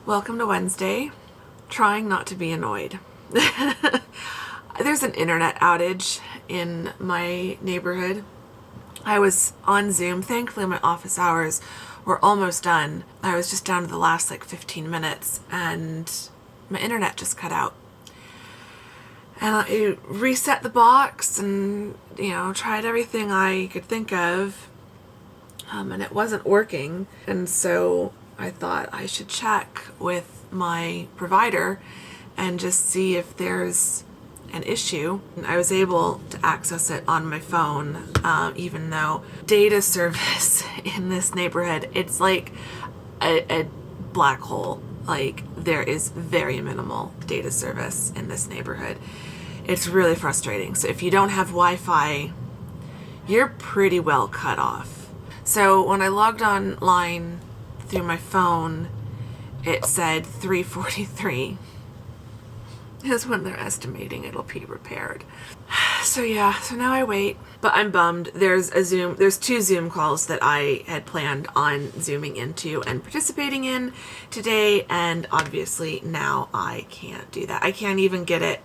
Welcome to Wednesday. Trying not to be annoyed. There's an internet outage in my neighborhood. I was on Zoom. Thankfully, my office hours were almost done. I was just down to the last 15 minutes and my internet just cut out. And I reset the box and, tried everything I could think of. And it wasn't working. And so I thought I should check with my provider and just see if there's an issue. And I was able to access it on my phone, even though data service in this neighborhood, it's like a black hole. There is very minimal data service in this neighborhood. It's really frustrating. So if you don't have Wi-Fi, you're pretty well cut off. So when I logged online through my phone, it said 3:43 is when they're estimating it'll be repaired. So now I wait, but I'm bummed. There's two Zoom calls that I had planned on Zooming into and participating in today, and obviously now I can't do that. I can't even get it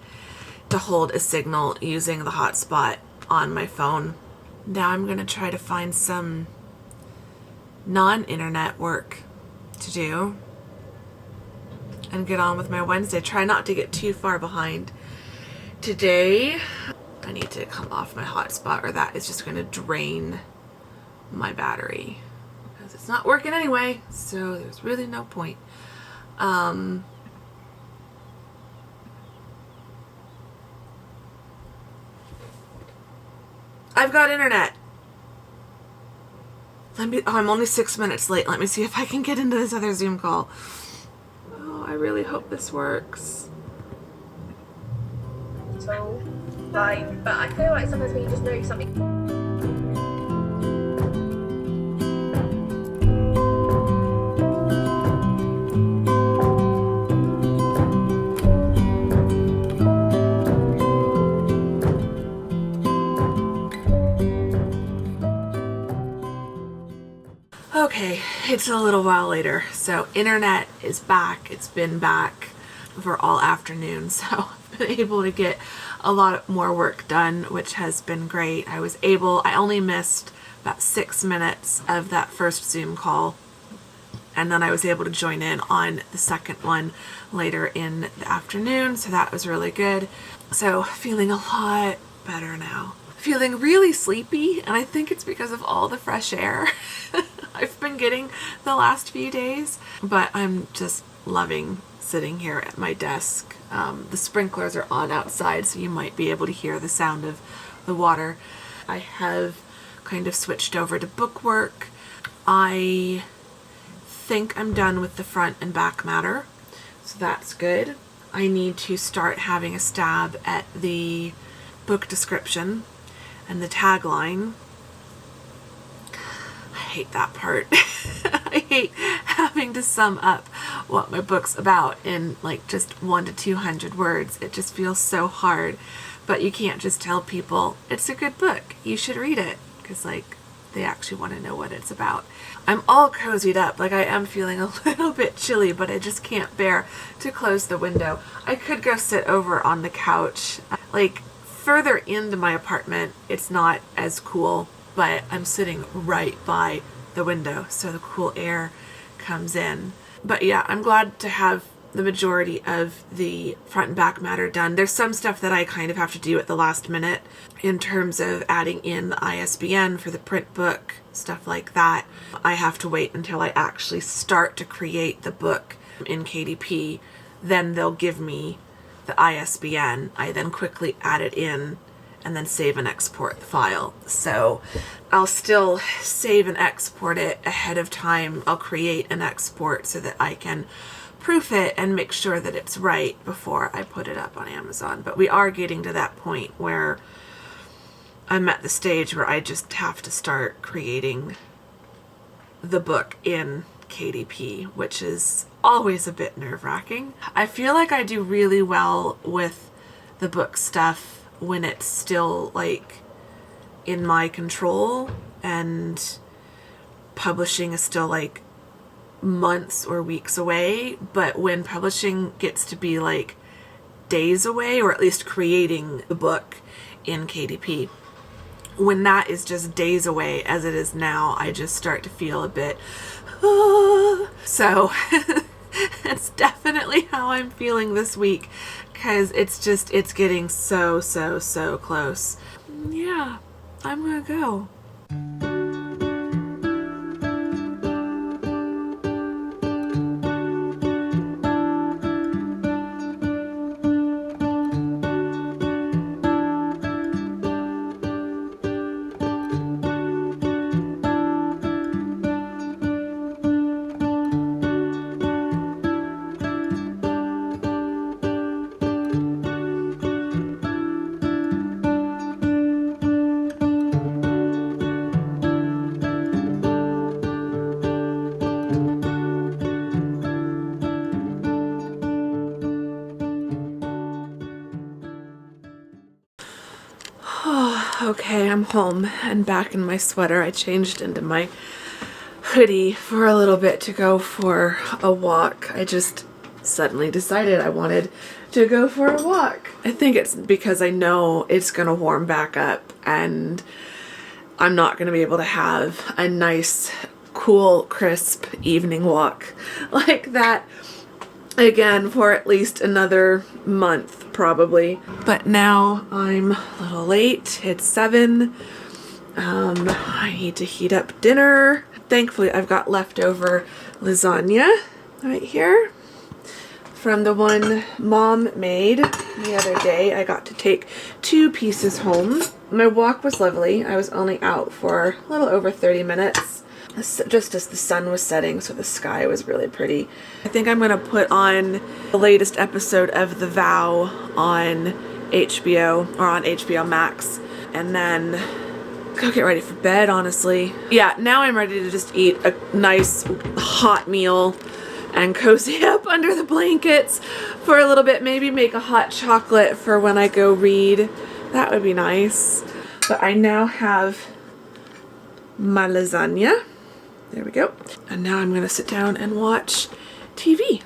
to hold a signal using the hotspot on my phone. Now I'm gonna try to find some non-internet work to do and get on with my Wednesday. Try not to get too far behind today. I need to come off my hotspot or that is just going to drain my battery because it's not working anyway, so there's really no point. I've got internet. I'm only 6 minutes late. Let me see if I can get into this other Zoom call. Oh, I really hope this works. So, but I feel like sometimes when you just know something. Okay, it's a little while later, so internet is back. It's been back for all afternoon, so I've been able to get a lot more work done, which has been great. I only missed about 6 minutes of that first Zoom call, and then I was able to join in on the second one later in the afternoon, so that was really good. So feeling a lot better now. Feeling really sleepy, and I think it's because of all the fresh air I've been getting the last few days, but I'm just loving sitting here at my desk. The sprinklers are on outside, so you might be able to hear the sound of the water. I have kind of switched over to bookwork. I think I'm done with the front and back matter, so that's good. I need to start having a stab at the book description and the tagline. I hate that part. I hate having to sum up what my book's about in just 100 to 200 words. It just feels so hard, but you can't just tell people it's a good book, you should read it, because they actually want to know what it's about. I'm all cozied up. I am feeling a little bit chilly, but I just can't bear to close the window. I could go sit over on the couch. Further into my apartment, it's not as cool, but I'm sitting right by the window, so the cool air comes in. But yeah, I'm glad to have the majority of the front and back matter done. There's some stuff that I kind of have to do at the last minute in terms of adding in the ISBN for the print book, stuff like that. I have to wait until I actually start to create the book in KDP. Then they'll give me the ISBN. I then quickly add it in and then save and export the file. So I'll still save and export it ahead of time. I'll create an export so that I can proof it and make sure that it's right before I put it up on Amazon. But we are getting to that point where I'm at the stage where I just have to start creating the book in KDP, which is always a bit nerve-wracking. I feel like I do really well with the book stuff when it's still in my control and publishing is still months or weeks away, but when publishing gets to be like days away, or at least creating the book in KDP, when that is just days away as it is now, I just start to feel a bit so it's definitely how I'm feeling this week, because it's getting so close. Yeah, I'm gonna go. Okay, I'm home and back in my sweater. I changed into my hoodie for a little bit to go for a walk. I just suddenly decided I wanted to go for a walk. I think it's because I know it's gonna warm back up and I'm not gonna be able to have a nice, cool, crisp evening walk like that again for at least another month probably. But now I'm a little late. It's 7. I need to heat up dinner. Thankfully I've got leftover lasagna right here from the one Mom made the other day. I got to take 2 pieces home. My walk was lovely. I was only out for a little over 30 minutes. Just as the sun was setting, so the sky was really pretty. I think I'm gonna put on the latest episode of The Vow on HBO, or on HBO Max, and then go get ready for bed, honestly. Yeah, now I'm ready to just eat a nice hot meal and cozy up under the blankets for a little bit. Maybe make a hot chocolate for when I go read. That would be nice. But I now have my lasagna. There we go. And now I'm gonna sit down and watch TV.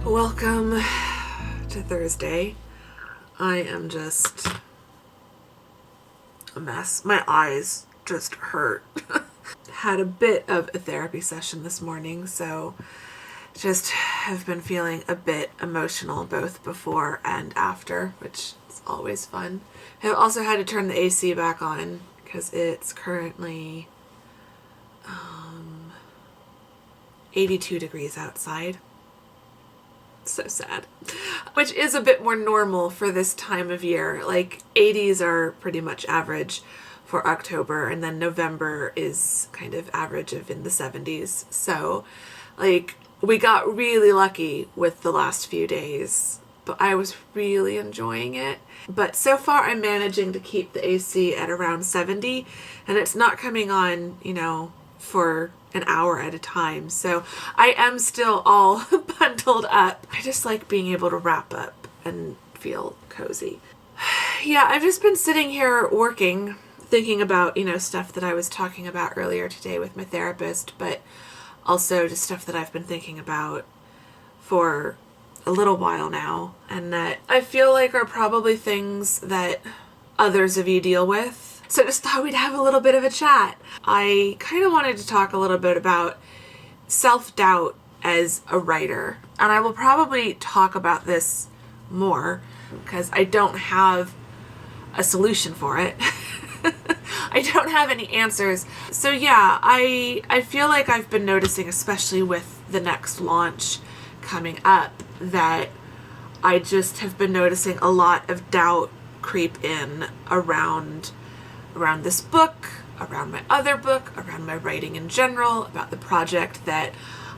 Welcome to Thursday. I am just a mess. My eyes just hurt. Had a bit of a therapy session this morning, so just have been feeling a bit emotional both before and after, which is always fun. I've also had to turn the AC back on because it's currently 82 degrees outside. So sad. Which is a bit more normal for this time of year. Like 80s are pretty much average for October, and then November is kind of average of in the 70s. So like we got really lucky with the last few days, but I was really enjoying it. But so far I'm managing to keep the AC at around 70, and it's not coming on, you know, for an hour at a time. So I am still all bundled up. I just like being able to wrap up and feel cozy. Yeah, I've just been sitting here working, thinking about, you know, stuff that I was talking about earlier today with my therapist, but also just stuff that I've been thinking about for a little while now, and that I feel like are probably things that others of you deal with. So I just thought we'd have a little bit of a chat. I kind of wanted to talk a little bit about self-doubt as a writer. And I will probably talk about this more because I don't have a solution for it. I don't have any answers. So yeah, I feel like I've been noticing, especially with the next launch coming up that I just have been noticing a lot of doubt creep in around this book, around my other book, around my writing in general, about the project that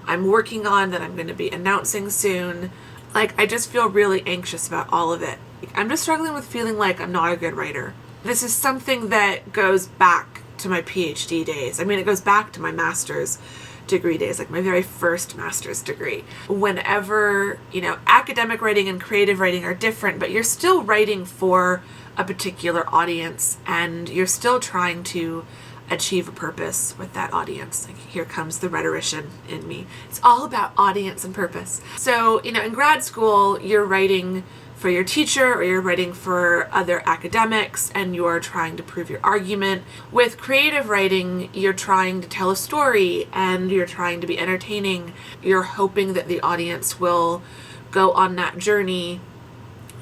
I'm working on that I'm going to be announcing soon. Like, I just feel really anxious about all of it. I'm just struggling with feeling like I'm not a good writer. This is something that goes back to my PhD days. I mean, it goes back to my master's degree days, like my very first master's degree. Whenever, academic writing and creative writing are different, but you're still writing for a particular audience and you're still trying to achieve a purpose with that audience. Like, here comes the rhetorician in me. It's all about audience and purpose. So, in grad school, you're writing for your teacher or you're writing for other academics and you're trying to prove your argument. With creative writing, you're trying to tell a story and you're trying to be entertaining. You're hoping that the audience will go on that journey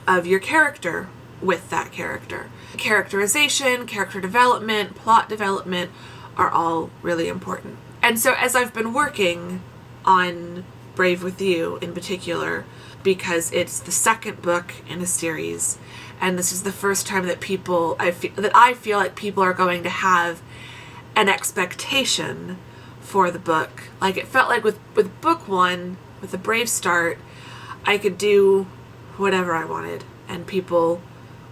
of your character with that character. Characterization, character development, plot development are all really important. And so as I've been working on Brave With You in particular, because it's the second book in a series, and this is the first time that I feel like people are going to have an expectation for the book. Like, it felt like with book one, with the Brave start, I could do whatever I wanted, and people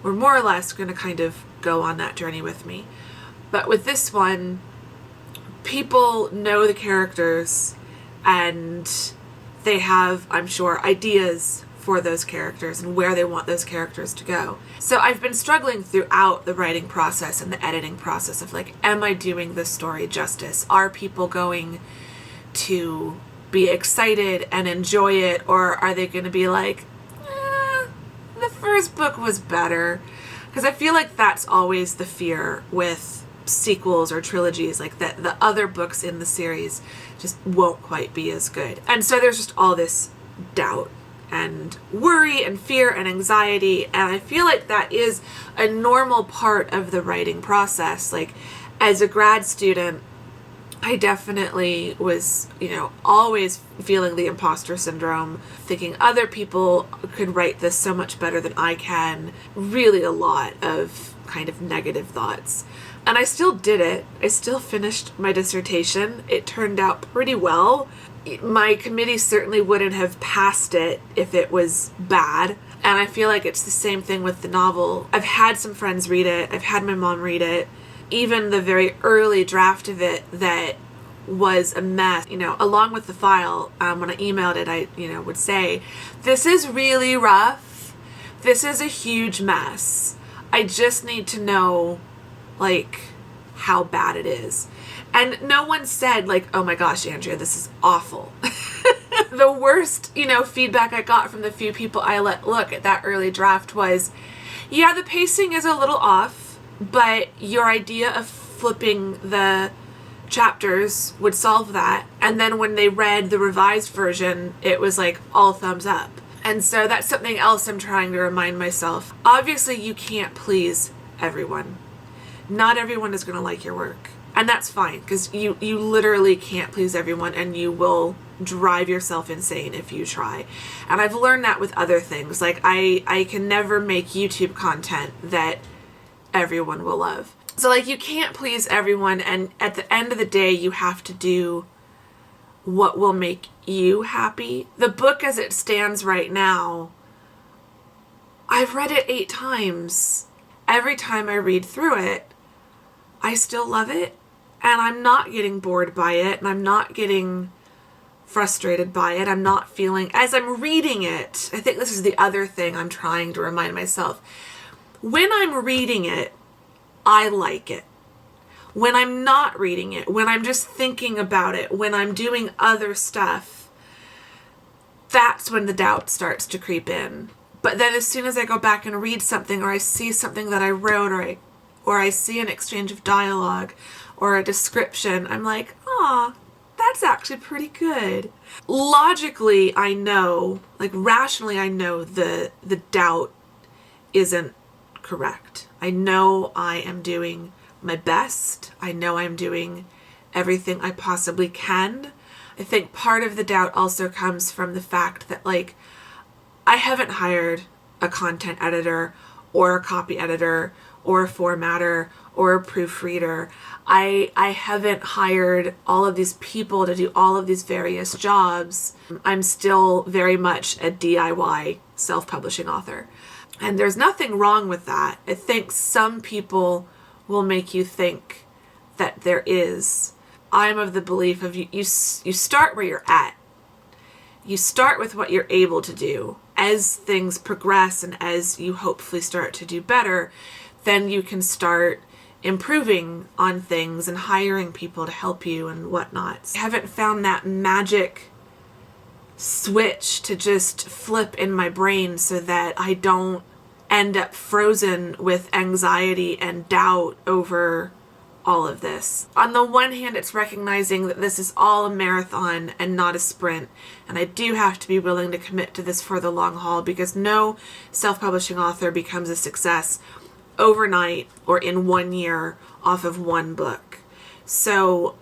were more or less going to kind of go on that journey with me. But with this one, people know the characters and they have, I'm sure, ideas for those characters and where they want those characters to go. So I've been struggling throughout the writing process and the editing process of, like, am I doing this story justice? Are people going to be excited and enjoy it, or are they going to be like, the first book was better? Because I feel like that's always the fear with sequels or trilogies, like that the other books in the series just won't quite be as good. And so there's just all this doubt and worry and fear and anxiety, and I feel like that is a normal part of the writing process. Like, as a grad student, I definitely was, always feeling the imposter syndrome, thinking other people could write this so much better than I can. Really a lot of kind of negative thoughts. And I still did it. I still finished my dissertation. It turned out pretty well. My committee certainly wouldn't have passed it if it was bad. And I feel like it's the same thing with the novel. I've had some friends read it. I've had my mom read it. Even the very early draft of it that was a mess, along with the file, when I emailed it, I, would say, this is really rough. This is a huge mess. I just need to know, like, how bad it is. And no one said, like, oh my gosh, Andrea, this is awful. The worst, feedback I got from the few people I let look at that early draft was, yeah, the pacing is a little off, but your idea of flipping the chapters would solve that. And then when they read the revised version, it was like all thumbs up. And so that's something else I'm trying to remind myself. Obviously, you can't please everyone. Not everyone is going to like your work. And that's fine, because you literally can't please everyone, and you will drive yourself insane if you try. And I've learned that with other things. Like, I can never make YouTube content that everyone will love. So, like, you can't please everyone, and at the end of the day, you have to do what will make you happy. The book as it stands right now, I've read it 8 times. Every time I read through it, I still love it, and I'm not getting bored by it, and I'm not getting frustrated by it. I'm not feeling, as I'm reading it, I think this is the other thing I'm trying to remind myself. When I'm reading it, I like it. When I'm not reading it, when I'm just thinking about it, when I'm doing other stuff, that's when the doubt starts to creep in. But then as soon as I go back and read something, or I see something that I wrote, or I see an exchange of dialogue or a description, I'm like, that's actually pretty good. Logically, I know, like rationally, I know the doubt isn't correct. I know I am doing my best. I know I'm doing everything I possibly can. I think part of the doubt also comes from the fact that, like, I haven't hired a content editor or a copy editor or a formatter or a proofreader. I haven't hired all of these people to do all of these various jobs. I'm still very much a DIY self-publishing author. And there's nothing wrong with that. I think some people will make you think that there is. I'm of the belief of you start where you're at. You start with what you're able to do. As things progress and as you hopefully start to do better, then you can start improving on things and hiring people to help you and whatnot. I haven't found that magic switch to just flip in my brain so that I don't end up frozen with anxiety and doubt over all of this. On the one hand, it's recognizing that this is all a marathon and not a sprint, and I do have to be willing to commit to this for the long haul, because no self-publishing author becomes a success overnight or in 1 year off of one book. So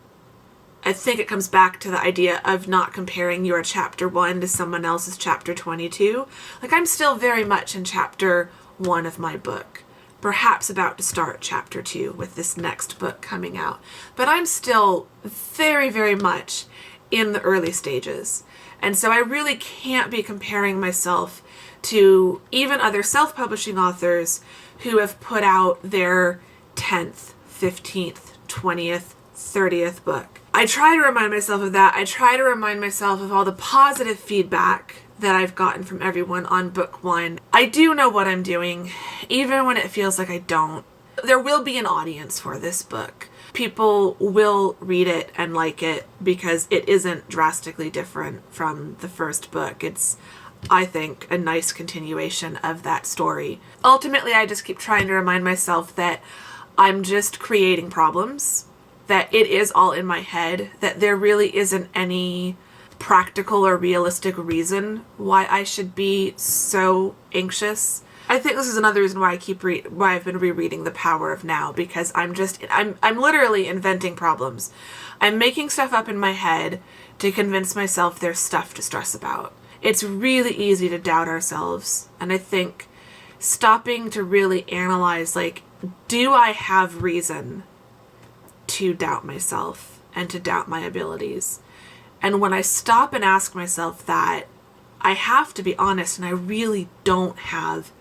I think it comes back to the idea of not comparing your chapter 1 to someone else's chapter 22. Like, I'm still very much in chapter 1 of my book, perhaps about to start chapter 2 with this next book coming out. But I'm still very, very much in the early stages. And so I really can't be comparing myself to even other self-publishing authors who have put out their 10th, 15th, 20th, 30th book. I try to remind myself of that. I try to remind myself of all the positive feedback that I've gotten from everyone on book 1. I do know what I'm doing, even when it feels like I don't. There will be an audience for this book. People will read it and like it because it isn't drastically different from the first book. It's, I think, a nice continuation of that story. Ultimately, I just keep trying to remind myself that I'm just creating problems, that it is all in my head, that there really isn't any practical or realistic reason why I should be so anxious. I think this is another reason why why I've been rereading The Power of Now, because I'm literally inventing problems. I'm making stuff up in my head to convince myself there's stuff to stress about. It's really easy to doubt ourselves, and I think stopping to really analyze, like, do I have reason to doubt myself and to doubt my abilities? And when I stop and ask myself that, I have to be honest, and I really don't have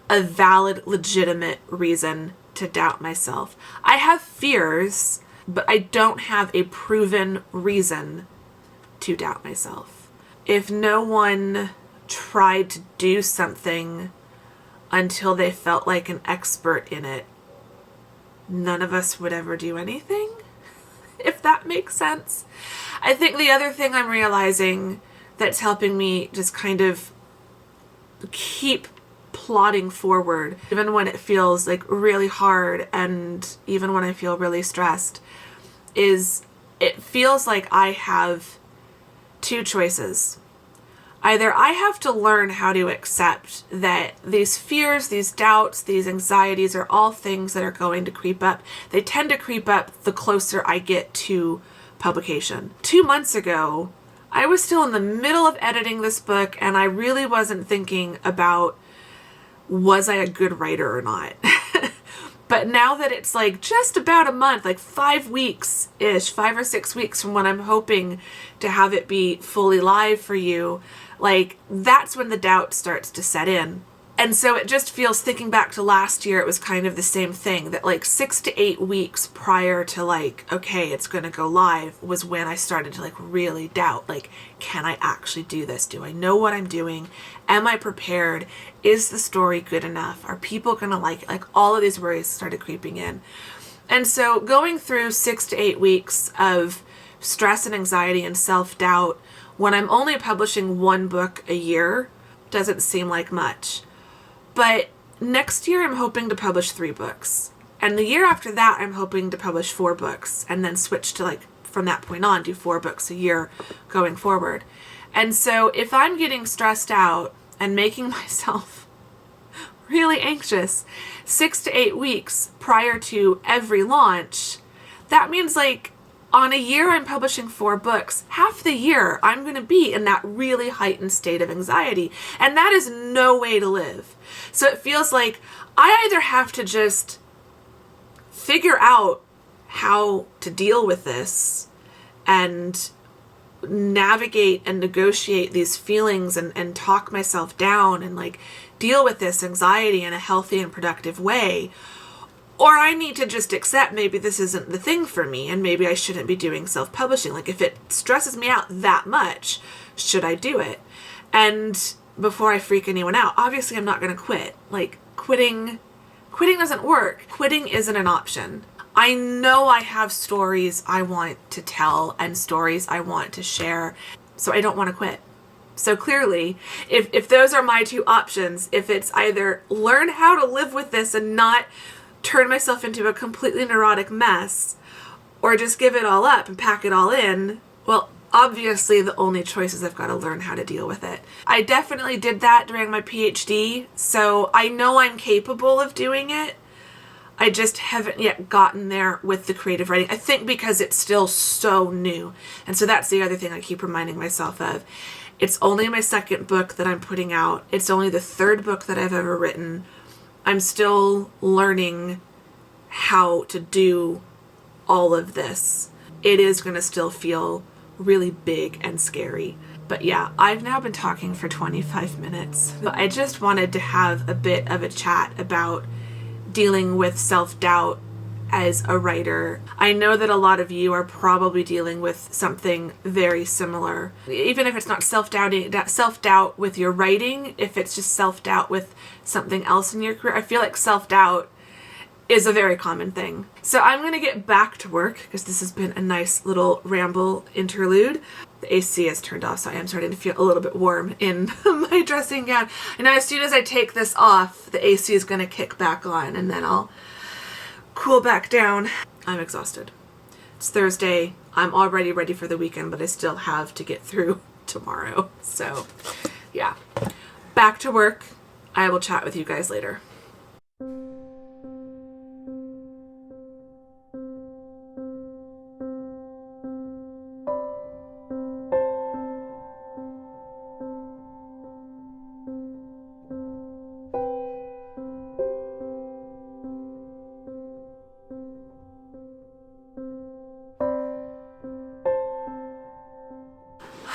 a valid, legitimate reason to doubt myself. I have fears, but I don't have a proven reason to doubt myself. If no one tried to do something until they felt like an expert in it, none of us would ever do anything, if that makes sense. I think the other thing I'm realizing that's helping me just kind of keep plodding forward, even when it feels like really hard and even when I feel really stressed, is it feels like I have two choices. Either I have to learn how to accept that these fears, these doubts, these anxieties are all things that are going to creep up. They tend to creep up the closer I get to publication. 2 months ago, I was still in the middle of editing this book, and I really wasn't thinking about, was I a good writer or not? But now that it's like just about a month, like 5 weeks-ish, 5 or 6 weeks from when I'm hoping to have it be fully live for you, like, that's when the doubt starts to set in. And so it just feels, thinking back to last year, it was kind of the same thing, that like 6 to 8 weeks prior to, like, okay, it's going to go live, was when I started to, like, really doubt, like, can I actually do this? Do I know what I'm doing? Am I prepared? Is the story good enough? Are people going to like it? Like, all of these worries started creeping in. And so going through 6 to 8 weeks of stress and anxiety and self-doubt when I'm only publishing 1 book a year doesn't seem like much. But next year I'm hoping to publish 3 books. And the year after that I'm hoping to publish 4 books and then switch to, like, from that point on, do 4 books a year going forward. And so if I'm getting stressed out and making myself really anxious 6 to 8 weeks prior to every launch, that means, like, On a year I'm publishing 4 books, half the year I'm going to be in that really heightened state of anxiety. And that is no way to live. So it feels like I either have to just figure out how to deal with this and navigate and negotiate these feelings and talk myself down and like deal with this anxiety in a healthy and productive way. Or I need to just accept maybe this isn't the thing for me and maybe I shouldn't be doing self-publishing. Like if it stresses me out that much, should I do it? And before I freak anyone out, obviously I'm not going to quit. Like quitting doesn't work. Quitting isn't an option. I know I have stories I want to tell and stories I want to share, so I don't want to quit. So clearly, if those are my 2 options, if it's either learn how to live with this and not turn myself into a completely neurotic mess, or just give it all up and pack it all in, well, obviously the only choice is I've got to learn how to deal with it. I definitely did that during my PhD, so I know I'm capable of doing it. I just haven't yet gotten there with the creative writing. I think because it's still so new. And so that's the other thing I keep reminding myself of. It's only my 2nd book that I'm putting out. It's only the 3rd book that I've ever written. I'm still learning how to do all of this. It is going to still feel really big and scary. But yeah, I've now been talking for 25 minutes. But I just wanted to have a bit of a chat about dealing with self-doubt as a writer. I know that a lot of you are probably dealing with something very similar. Even if it's not self-doubt with your writing, if it's just self-doubt with something else in your career, I feel like self-doubt is a very common thing. So I'm going to get back to work because this has been a nice little ramble interlude. The AC is turned off, so I am starting to feel a little bit warm in my dressing gown. And as soon as I take this off, the AC is going to kick back on and then I'll cool back down. I'm exhausted. It's Thursday. I'm already ready for the weekend, but I still have to get through tomorrow. So yeah, back to work. I will chat with you guys later.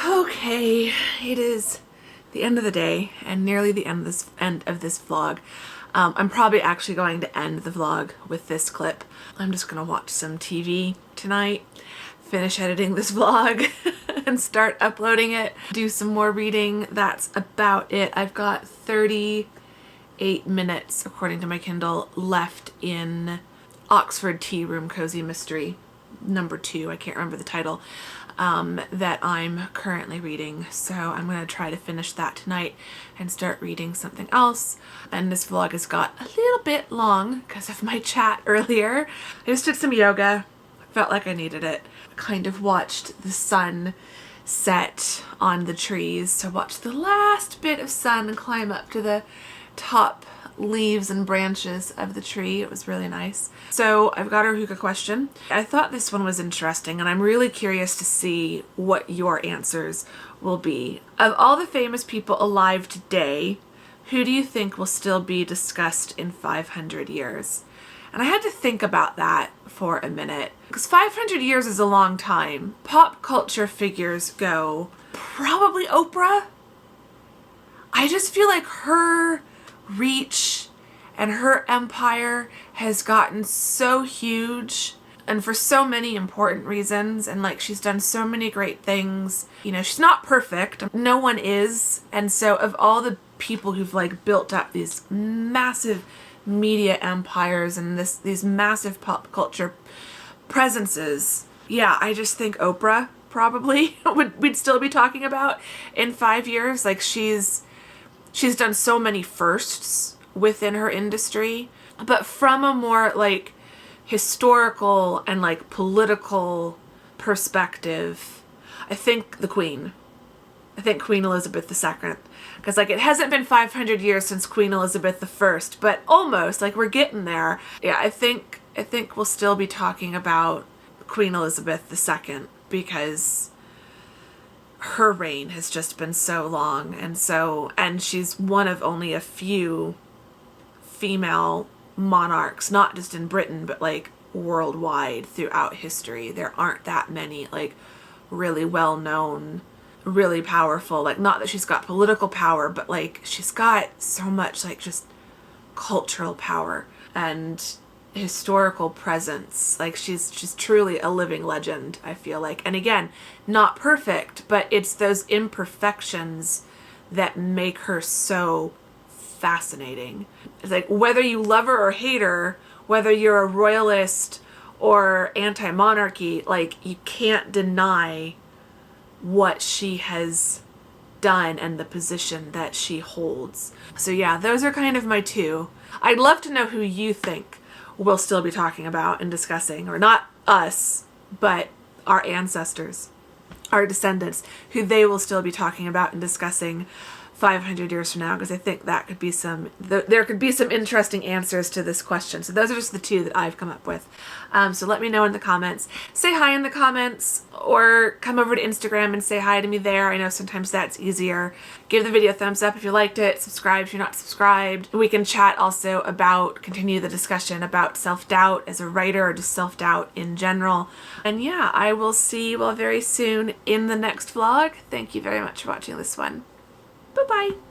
Okay, it is the end of the day and nearly the end of this vlog. I'm probably actually going to end the vlog with this clip. I'm just gonna watch some TV tonight, finish editing this vlog and start uploading it, do some more reading. That's about it. I've got 38 minutes, according to my Kindle, left in Oxford Tea Room Cozy Mystery #2. I can't remember the title. That I'm currently reading. So I'm going to try to finish that tonight and start reading something else. And this vlog has got a little bit long because of my chat earlier. I just did some yoga. Felt like I needed it. Kind of watched the sun set on the trees. So watch the last bit of sun climb up to the top leaves and branches of the tree. It was really nice. So I've got our hookah question. I thought this one was interesting and I'm really curious to see what your answers will be. Of all the famous people alive today, who do you think will still be discussed in 500 years? And I had to think about that for a minute because 500 years is a long time. Pop culture figures go, probably Oprah. I just feel like her reach and her empire has gotten so huge and for so many important reasons, and like she's done so many great things. You know, she's not perfect, no one is, and so of all the people who've like built up these massive media empires and these massive pop culture presences, yeah, I just think Oprah probably we'd still be talking about in 5 years. Like she's done so many firsts within her industry, but from a more like historical and like political perspective, I think the Queen. I think Queen Elizabeth II. Because like it hasn't been 500 years since Queen Elizabeth I, but almost, like we're getting there. Yeah, I think we'll still be talking about Queen Elizabeth II, because her reign has just been so long, and she's one of only a few female monarchs, not just in Britain, but like worldwide throughout history. There aren't that many like really well known, really powerful, like, not that she's got political power, but like she's got so much like just cultural power and historical presence. Like she's truly a living legend, I feel like. And again, not perfect, but it's those imperfections that make her so fascinating. It's like, whether you love her or hate her, whether you're a royalist or anti-monarchy, like, you can't deny what she has done and the position that she holds. So yeah, those are kind of my two. I'd love to know who you think we'll still be talking about and discussing, or not us, but our ancestors, our descendants, who they will still be talking about and discussing 500 years from now, because I think that could be there could be some interesting answers to this question. So those are just the two that I've come up with. So let me know in the comments. Say hi in the comments, or come over to Instagram and say hi to me there. I know sometimes that's easier. Give the video a thumbs up if you liked it. Subscribe if you're not subscribed. We can chat also continue the discussion about self-doubt as a writer, or just self-doubt in general. And yeah, I will see you all very soon in the next vlog. Thank you very much for watching this one. Bye-bye.